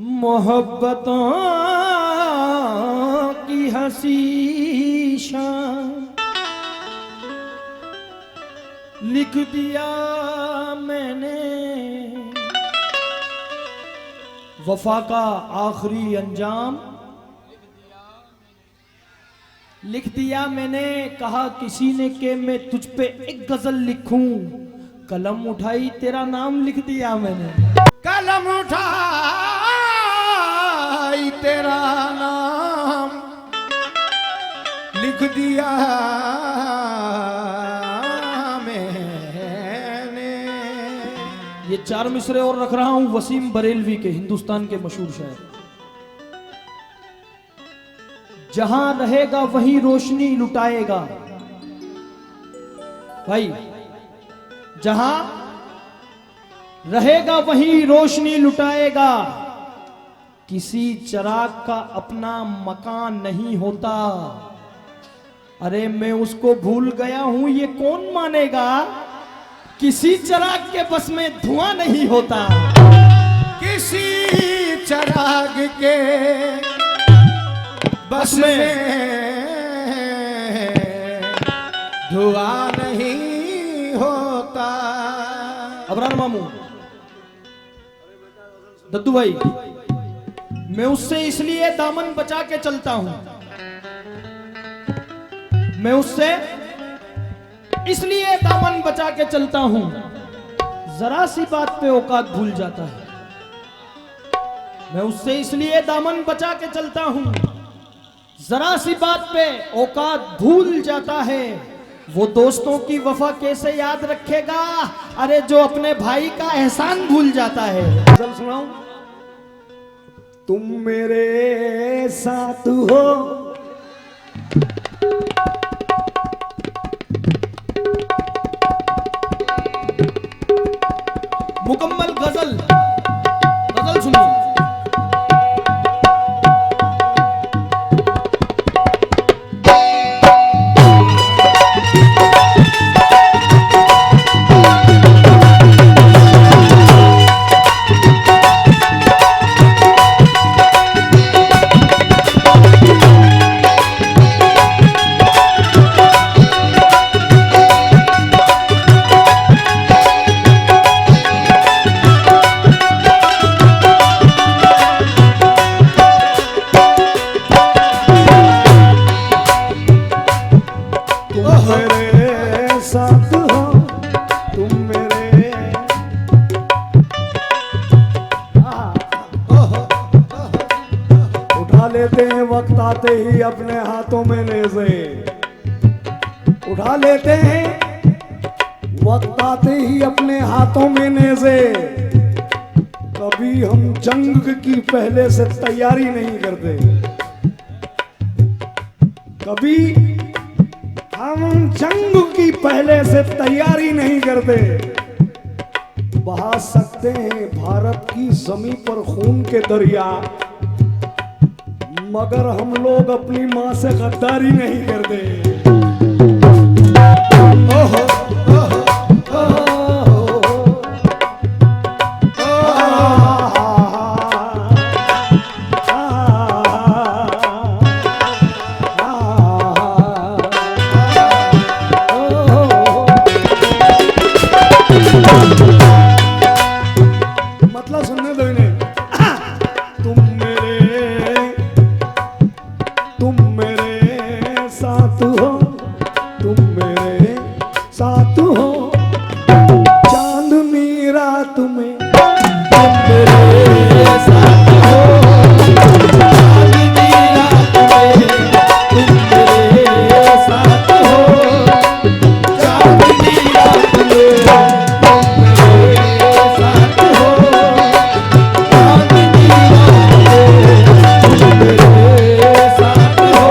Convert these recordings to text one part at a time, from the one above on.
मोहब्बतों की हंसी शाम लिख दिया मैंने, वफा का आखिरी अंजाम लिख दिया मैंने। कहा किसी ने कि मैं तुझ पे एक गजल लिखूं, कलम उठाई तेरा नाम लिख दिया मैंने। कलम उठाई तेरा नाम लिख दिया मैंने। ये 4 मिसरे और रख रहा हूं वसीम बरेलवी के, हिंदुस्तान के मशहूर शायर। जहां रहेगा वहीं रोशनी लुटाएगा भाई, जहां रहेगा वहीं रोशनी लुटाएगा। किसी चिराग का अपना मकान नहीं होता, अरे मैं उसको भूल गया हूं ये कौन मानेगा। किसी चिराग के बस में धुआं नहीं होता, किसी चिराग के बस में धुआं नहीं होता। अबरार मामू, दद्दू भाई, मैं उससे इसलिए दामन बचा के चलता हूं, मैं उससे इसलिए दामन बचा के चलता हूं, जरा सी बात पे औकात भूल जाता है। मैं उससे इसलिए दामन बचा के चलता हूं, जरा सी बात पे औकात भूल जाता है। वो दोस्तों की वफा कैसे याद रखेगा, अरे जो अपने भाई का एहसान भूल जाता है। गजल सुनाऊं? तुम मेरे साथ हो मुकम्मल गजल, गजल सुनिए। लेते हैं वक्त आते ही अपने हाथों में नेज़े, उठा लेते हैं वक्त आते ही अपने हाथों में नेज़े। कभी हम जंग की पहले से तैयारी नहीं करते, कभी हम जंग की पहले से तैयारी नहीं करते। बहा सकते हैं भारत की ज़मीं पर खून के दरिया, मगर हम लोग अपनी माँ से गद्दारी नहीं करते। ओहो, ओहो, मतलब सुनने दो इन्हें। तुम मेरे साथ हो, तुम मेरे साथ हो, चांदनी रात में तुम मेरे साथ हो, चांदनी रात में तुम मेरे साथ हो, चांदनी रात में तुम मेरे साथ हो,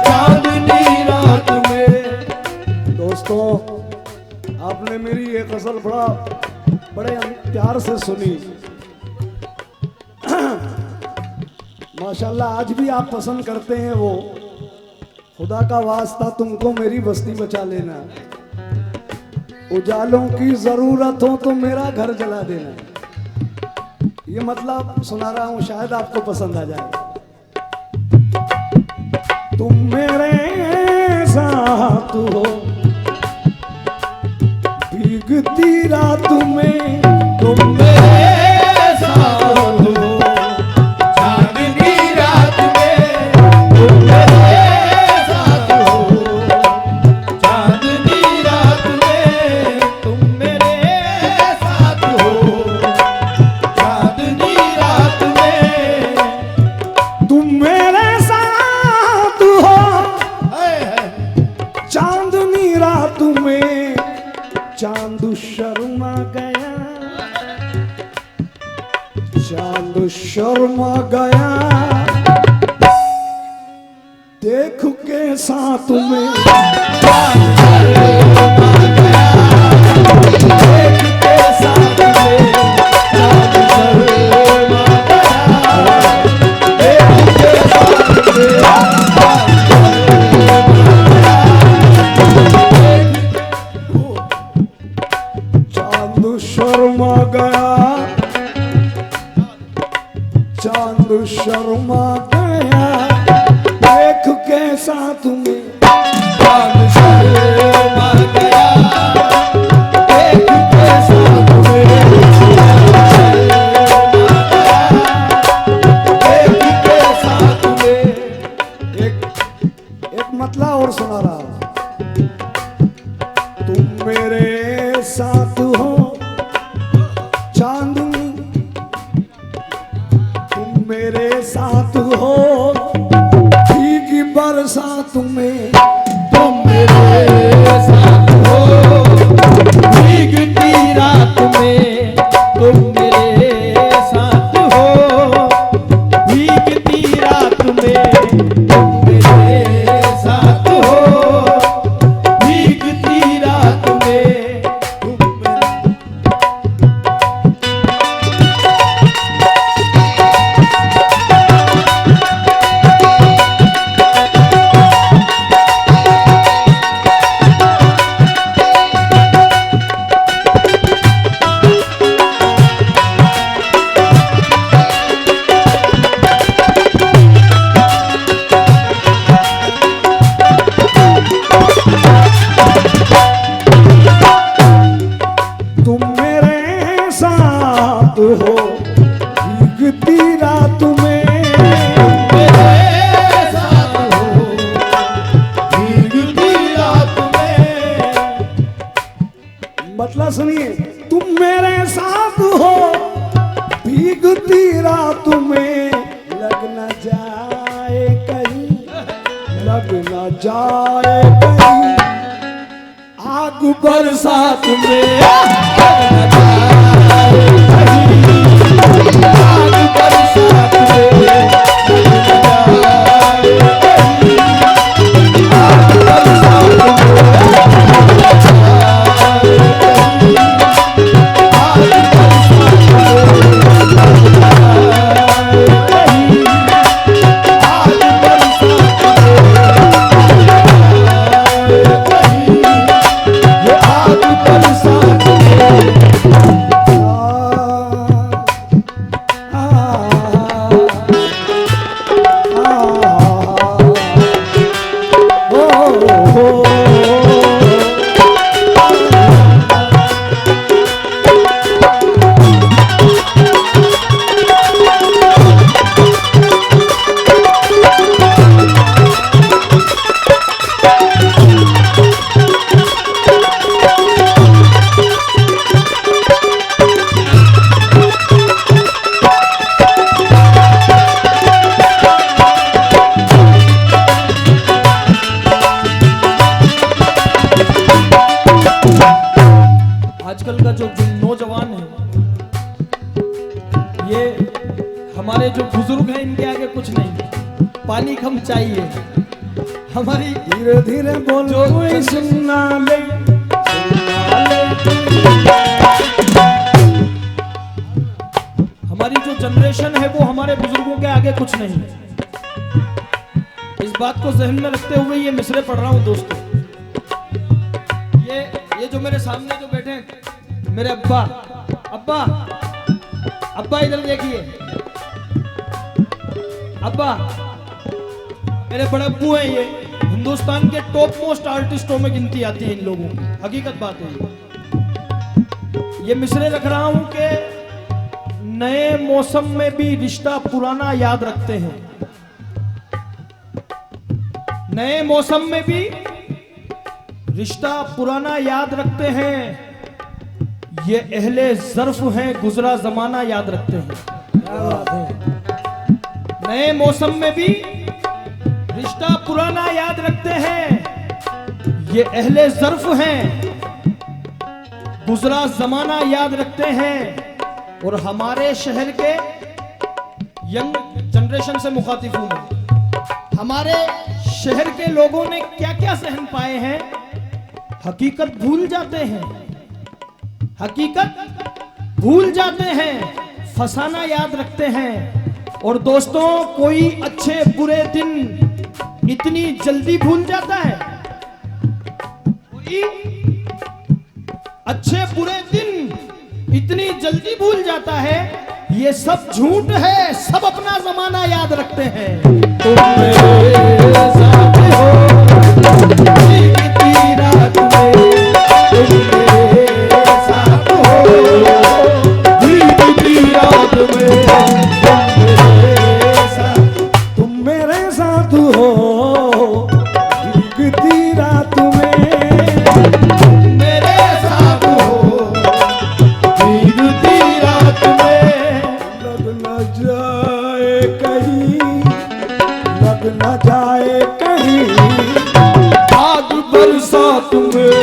चांदनी रात में आपने मेरी ये गजल बड़े प्यार से सुनी। माशाल्लाह आज भी आप पसंद करते हैं वो। खुदा का वास्ता तुमको मेरी बस्ती बचा लेना। उजालों की जरूरत हो तो मेरा घर जला देना। ये मतलब सुना रहा हूं, शायद आपको पसंद आ जाए। तुम मेरे साथ हो भीगती रात में, तुम मेरे साथ हो चांदनी रात में, तुम मेरे साथ हो चांदनी रात में, तुम मेरे साथ हो चांदनी रात में, तुम मेरे साथ हो चांदनी रात में। चांद शर्मा गया, चांद शर्मा गया, देख के साथ में। देख के साथ में चांद शर्मा गया, देख के साथ में चांद शर्मा गया, चांद शर्मा गया, देख के साथ में। चांद शर्मा गया, देख के साथ में, देख के साथ में। एक मतला और सुना रहा हूं। तुम मेरे साथ हो चांदनी, तुम मेरे साथ हो भीगी बरसात में। तुम मेरे साथ हो भीगती रात में, तुम मेरे साथ हो भीगती रात में, तुम मेरे साथ हो भीगती रात में, तुम मेरे तुम मेरे साथ हो भीगती रात में। मेरे साथ हो भीगती रात में। मतलब सुनिए, तुम मेरे साथ हो भीगती रात में। लग न जाए कहीं, लग न जाए कहीं आग बरसात में। आग बरसात में, आग बरसात आजकल का जो नौजवान है, ये हमारे जो बुजुर्ग हैं, इनके आगे कुछ नहीं। पानी कम चाहिए। हमारी धीरे धीरे बोलो कोई सुनना ले, हमारी जो जनरेशन है वो हमारे बुजुर्गों के आगे कुछ नहीं। इस बात को जहन में रखते हुए ये मिसरे पढ़ रहा हूं दोस्तों। ये जो मेरे सामने जो बैठे हैं, मेरे अब्बा अब्बा अब्बा इधर देखिए, अब्बा मेरे बड़े अब्बू हैं। ये हिंदुस्तान के टॉप मोस्ट आर्टिस्टों में गिनती आती है इन लोगों की, हकीकत बात है ये मिसरे रख रहा हूं कि नए मौसम में भी रिश्ता पुराना याद रखते हैं। नए मौसम में भी रिश्ता पुराना याद रखते हैं। ये अहले ज़र्फ हैं, गुजरा जमाना याद रखते हैं। नए मौसम में भी रिश्ता पुराना याद रखते हैं। ये अहले ज़र्फ हैं, गुजरा जमाना याद रखते हैं। और हमारे शहर के यंग जनरेशन से मुखातिब हूं मैं। हमारे शहर के लोगों ने क्या क्या सहन पाए हैं, हकीकत भूल जाते हैं। हकीकत भूल जाते हैं, फसाना याद रखते हैं। और दोस्तों, कोई अच्छे बुरे दिन इतनी जल्दी भूल जाता है? कोई अच्छे बुरे दिन इतनी जल्दी भूल जाता है? ये सब झूठ है, सब अपना जमाना याद रखते हैं। तुम मेरे साथ हो बीतती रात में, तुम मेरे साथ हो बीतती रात में, तुम मेरे साथ हो बीतती रात में, मेरे साथ हो बीतती रात में। लग न जाए कहीं, लग न जाए कहीं आग बरसात में,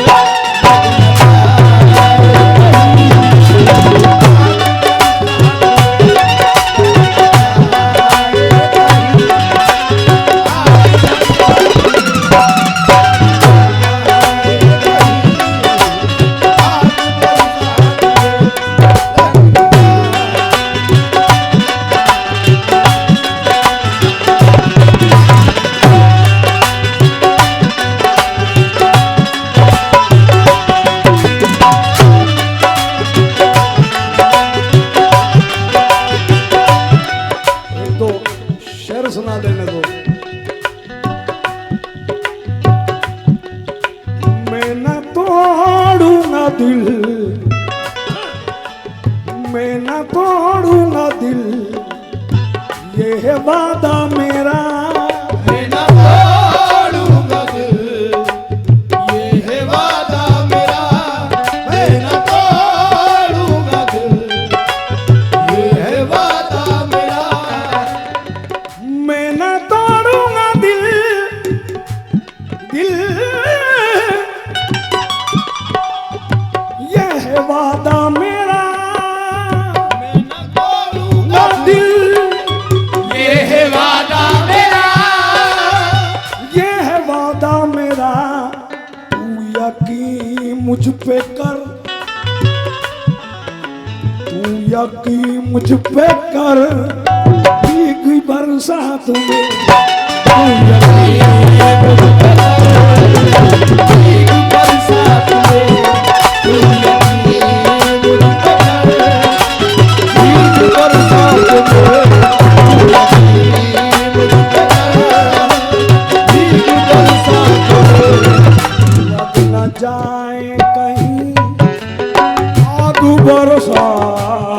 सुना देने दो। मैं न तोड़ूंगा दिल, मैं न तोड़ूंगा दिल, ये है वादा मेरा। मैं न तोड़ूंगा दिल, ये है वादा मेरा। मैं न तोड़ूंगा दिल, ये है वादा मेरा। मैं न तोड़ूंगा दिल, दिल ये है वादा मेरा। मैं न तोड़ूंगा दिल ये है वादा मेरा। ये है वादा मेरा। तू यकीन मुझ पे कर, तू यकीन मुझ पे कर, भीग बरसात में। तू यकीन मुझ पे कर, भीग बरसात में। तू यकीन मुझ पे कर, भीग बरसात में। तू यकीन मुझ पे कर, भीग बरसात में। लग न जाए कहीं आग बरसात